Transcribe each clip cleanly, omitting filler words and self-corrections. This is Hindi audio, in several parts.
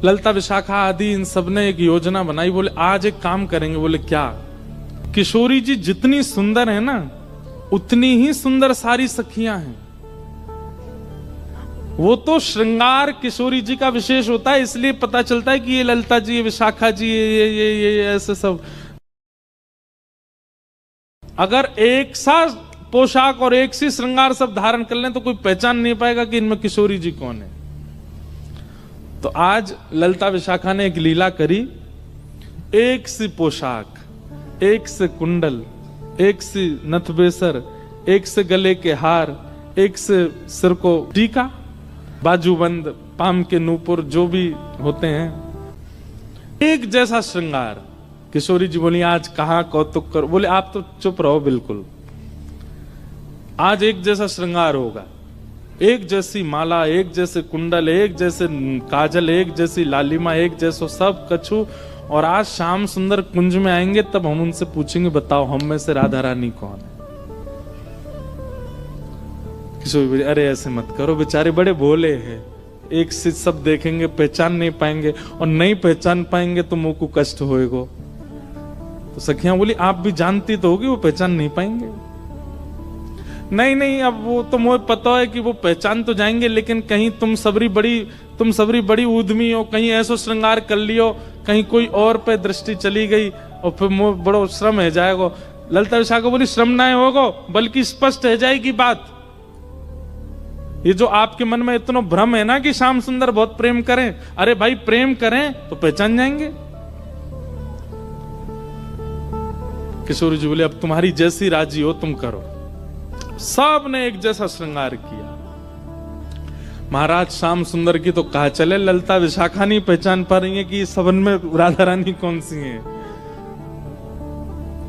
ललिता विशाखा आदि इन सब ने एक योजना बनाई। बोले आज एक काम करेंगे। बोले क्या? किशोरी जी जितनी सुंदर है ना, उतनी ही सुंदर सारी सखियां हैं। वो तो श्रृंगार किशोरी जी का विशेष होता है, इसलिए पता चलता है कि ये ललिता जी, ये विशाखा जी, ये ऐसे सब। अगर एक सा पोशाक और एक सी श्रृंगार सब धारण कर लें तो कोई पहचान नहीं पाएगा कि इनमें किशोरी जी कौन है। तो आज ललिता विशाखा ने एक लीला करी। एक सी पोशाक, एक से कुंडल, एक सी नथबेसर, एक से गले के हार, एक से सिर को टीका, बाजूबंद, पाम के नूपुर जो भी होते हैं, एक जैसा श्रृंगार। किशोरी जी बोली आज कहां कौतुक कर। बोले आप तो चुप रहो बिल्कुल। आज एक जैसा श्रृंगार होगा, एक जैसी माला, एक जैसे कुंडल, एक जैसे काजल, एक जैसी लालिमा, एक जैसो सब कछु। और आज श्याम सुंदर कुंज में आएंगे तब हम उनसे पूछेंगे बताओ हम में से राधा रानी कौन है। किशोरी बोली अरे ऐसे मत करो, बेचारे बड़े भोले हैं, एक से सब देखेंगे पहचान नहीं पाएंगे, और नहीं पहचान पाएंगे तो मुंह को कष्ट होएगा। तो सखियां बोली आप भी जानती तो होगी वो पहचान नहीं पाएंगे। नहीं नहीं, अब वो तो मुझे पता है कि वो पहचान तो जाएंगे, लेकिन कहीं तुम सबरी बड़ी उद्यमी हो, कहीं ऐसा श्रृंगार कर लियो, कहीं कोई और पे दृष्टि चली गई और फिर मुझे बड़ो श्रम है जाएगा। ललिता विशाखा बोली श्रम ना होगा, बल्कि स्पष्ट है जाएगी बात। ये जो आपके मन में इतना भ्रम है ना कि श्याम सुंदर बहुत प्रेम करें, अरे भाई प्रेम करें तो पहचान जाएंगे। किशोरी जी बोले अब तुम्हारी जैसी राजी हो तुम करो। सब ने एक जैसा श्रृंगार किया। महाराज श्याम सुंदर की तो कहा चले, ललिता विशाखा नहीं पहचान पा रही है कि सबन में राधा रानी कौन सी है।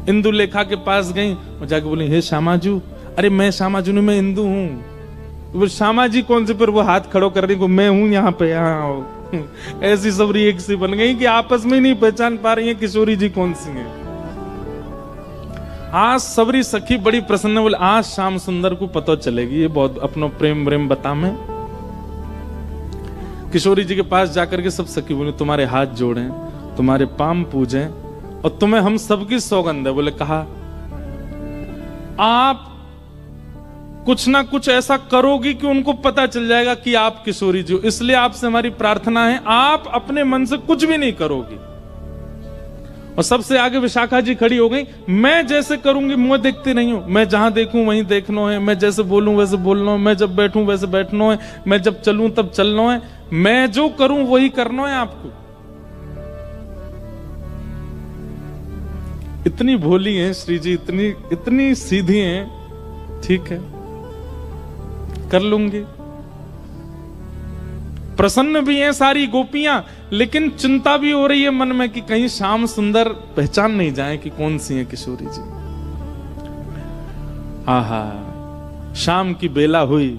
इंदु लेखा के पास गई, वो जाके बोली हे श्यामाजू। अरे मैं श्यामाजू नहीं, मैं इंदु हूं। वो श्यामा जी कौन से, फिर वो हाथ खड़ो कर रही को मैं हूं यहाँ पे, यहाँ आओ। ऐसी सबरी एक सी बन गई कि आपस में नहीं पहचान पा रही है किशोरी जी कौन सी है। आज सबरी सखी बड़ी प्रसन्न, बोले आज श्याम सुंदर को पता चलेगी, ये बहुत अपनो प्रेम व्रेम बता में। किशोरी जी के पास जाकर के सब सखी बोले तुम्हारे हाथ जोड़े, तुम्हारे पाम पूजे, और तुम्हें हम सबकी सौगंध है। बोले कहा आप कुछ ना कुछ ऐसा करोगी कि उनको पता चल जाएगा कि आप किशोरी जी हो, इसलिए आपसे हमारी प्रार्थना है आप अपने मन से कुछ भी नहीं करोगी। और सबसे आगे विशाखा जी खड़ी हो गई, मैं जैसे करूंगी मुंह देखते नहीं हूं, मैं जहां देखूं वहीं देखना है, मैं जैसे बोलूं वैसे बोलना है, मैं जब बैठूं वैसे बैठना है, मैं जब चलूं तब चलना है, मैं जो करूं वही करना है आपको। इतनी भोली हैं श्री जी, इतनी सीधी हैं, ठीक है कर लूंगी। प्रसन्न भी हैं सारी गोपियां, लेकिन चिंता भी हो रही है मन में कि कहीं श्याम सुंदर पहचान नहीं जाए कि कौन सी है किशोरी जी। आहा शाम की बेला हुई,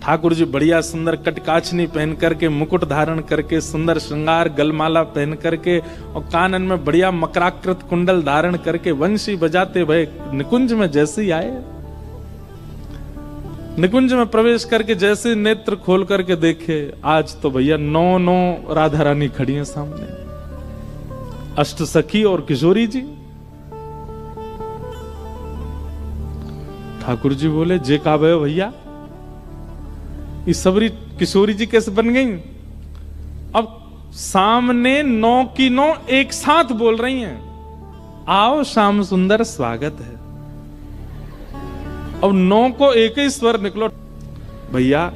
ठाकुर जी बढ़िया सुंदर कटकाछनी पहन करके, मुकुट धारण करके, सुंदर श्रृंगार गलमाला पहन करके, और कानन में बढ़िया मकराकृत कुंडल धारण करके वंशी बजाते भय निकुंज में जैसे ही आए। निकुंज में प्रवेश करके जैसे नेत्र खोल करके देखे, आज तो भैया 9 राधा रानी खड़ी हैं सामने, अष्ट सखी और किशोरी जी। ठाकुर जी बोले जे का भैया ये सबरी किशोरी जी कैसे बन गई। अब सामने 9 की 9 एक साथ बोल रही हैं, आओ श्याम सुंदर स्वागत है। अब 9 को एक ही स्वर निकलो, भैया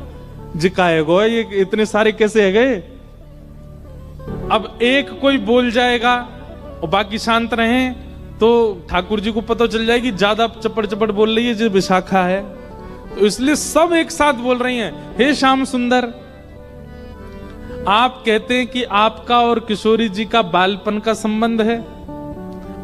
जिकाए गो ये इतने सारे कैसे है गए। अब एक कोई बोल जाएगा और बाकी शांत रहे तो ठाकुर जी को पता चल जाएगी ज्यादा चपड़ चपड़ बोल रही है जो विशाखा है, तो इसलिए सब एक साथ बोल रही हैं, हे श्याम सुंदर। आप कहते हैं कि आपका और किशोरी जी का बालपन का संबंध है,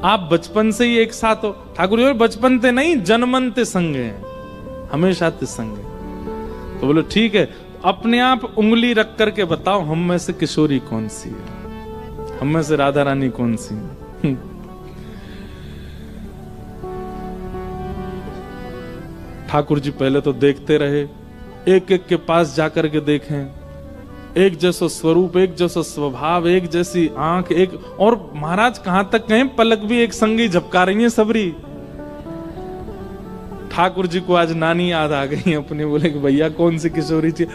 आप बचपन से ही एक साथ हो। ठाकुर जी बचपन ते नहीं जन्मन ते संग हैं, हमेशा ते संग है। तो बोलो ठीक है, अपने आप उंगली रख करके बताओ हम में से किशोरी कौन सी है, हम में से राधा रानी कौन सी है। ठाकुर जी पहले तो देखते रहे, एक एक के पास जाकर के देखें, एक जैसा स्वरूप, एक जैसा स्वभाव, एक जैसी आंख, एक और महाराज कहां तक कहें, पलक भी एक संगी झपका रही है सबरी। ठाकुर जी को आज नानी याद आ गई अपने, बोले कि भैया कौन सी किशोरी थी।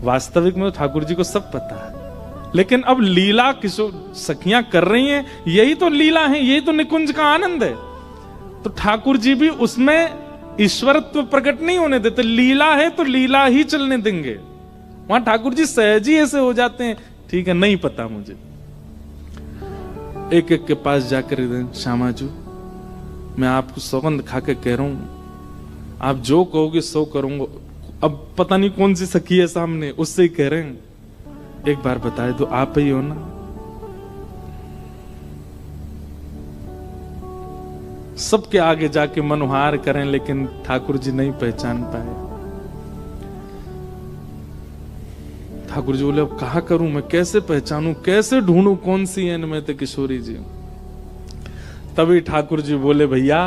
वास्तविक में ठाकुर जी को सब पता है, लेकिन अब लीला किशोर सखियां कर रही हैं, यही तो लीला है, यही तो निकुंज का आनंद है। तो ठाकुर जी भी उसमें ईश्वरत्व प्रकट नहीं होने देते। लीला है तो लीला ही चलने देंगे। वहां ठाकुर जी सहज ही ऐसे हो जाते हैं, ठीक है नहीं पता मुझे। एक एक के पास जाकर श्यामा जी, मैं आपको सौगंध खा के कह रहा हूं, आप जो कहोगे सो करूंगा। अब पता नहीं कौन सी सखी है सामने, उससे ही कह रहे हैं, एक बार बताए तो आप ही हो ना। सबके आगे जाके मनोहार करें, लेकिन ठाकुर जी नहीं पहचान पाए। ठाकुर जी बोले अब कहा करूं मैं, कैसे पहचानूं, कैसे ढूंढूं कौन सी है इनमें तो किशोरी जी। तभी ठाकुर जी बोले भैया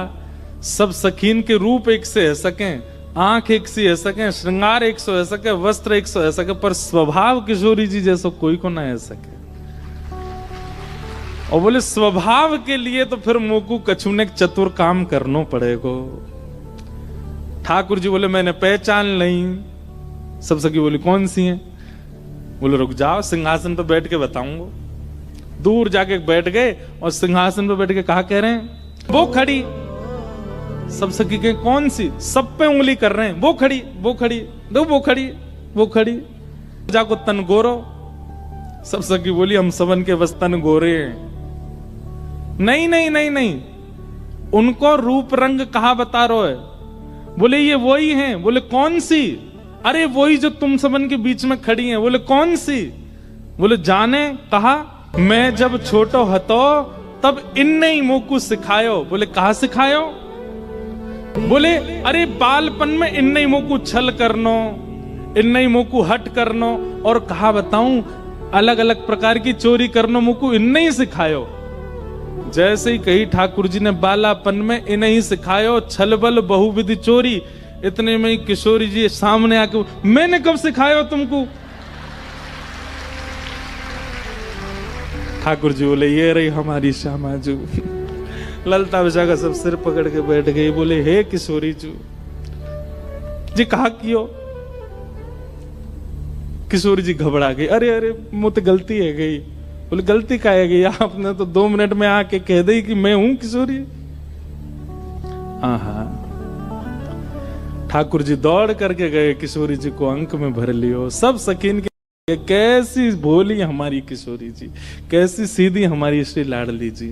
सब सखीन के रूप एक से है सकें, आंख एक सी है सके, श्रृंगार एक सौ है सके, वस्त्र एक सौ है सके, पर स्वभाव किशोरी जी जैसा कोई को ना है सके। और बोले स्वभाव के लिए तो फिर मोकू कछु ने चतुर काम करनो पड़ेगो। ठाकुर जी बोले मैंने पहचान नहीं। सब सखी बोली कौन सी हैं? बोले रुक जाओ सिंहासन पर बैठ के बताऊंगा। दूर जाके बैठ गए और सिंहासन पर बैठ के कहा कह रहे हैं वो खड़ी। सब सखी के कौन सी? सब पे उंगली कर रहे हैं, वो खड़ी वो खड़ी, दो वो खड़ी वो खड़ी। जाको तन गोरो। सब सखी बोली हम सबन के बस तन गोरे हैं। नहीं नहीं नहीं नहीं, उनको रूप रंग कहा बता रहे है? बोले ये वही हैं। बोले कौन सी? अरे वही जो तुम सबन के बीच में खड़ी हैं। बोले कौन सी? बोले जाने। कहा मैं जब छोटो हतो तब इनने ही मोकू सिखायो। बोले कहा सिखायो? बोले अरे बालपन में इनने ही मोकू छल करनो, इनने ही मोकू हट करनो, और कहा बताऊं अलग अलग प्रकार की चोरी करनो मोकू इनने ही सिखायो। जैसे ही कही ठाकुर जी ने बालापन में इन्हें ही सिखायो छल बल बहुविधि चोरी। इतने में ही किशोरी जी सामने आके मैंने कब सिखाया तुमको? ठाकुर जी बोले ये रही हमारी श्यामा जी। ललता विशाखा सब सिर पकड़ के बैठ गई। बोले हे किशोरी जी कहा कियो? किशोरी जी घबरा गई। अरे अरे मुझे गलती है गई। बोले गलती का है गई? आपने तो 2 मिनट में आके कह दी कि मैं हूं किशोरी। हाँ ठाकुर जी दौड़ करके गए, किशोरी जी को अंक में भर लियो। सब सकीन के कैसी भोली हमारी किशोरी जी, कैसी सीधी हमारी श्री लाडली जी।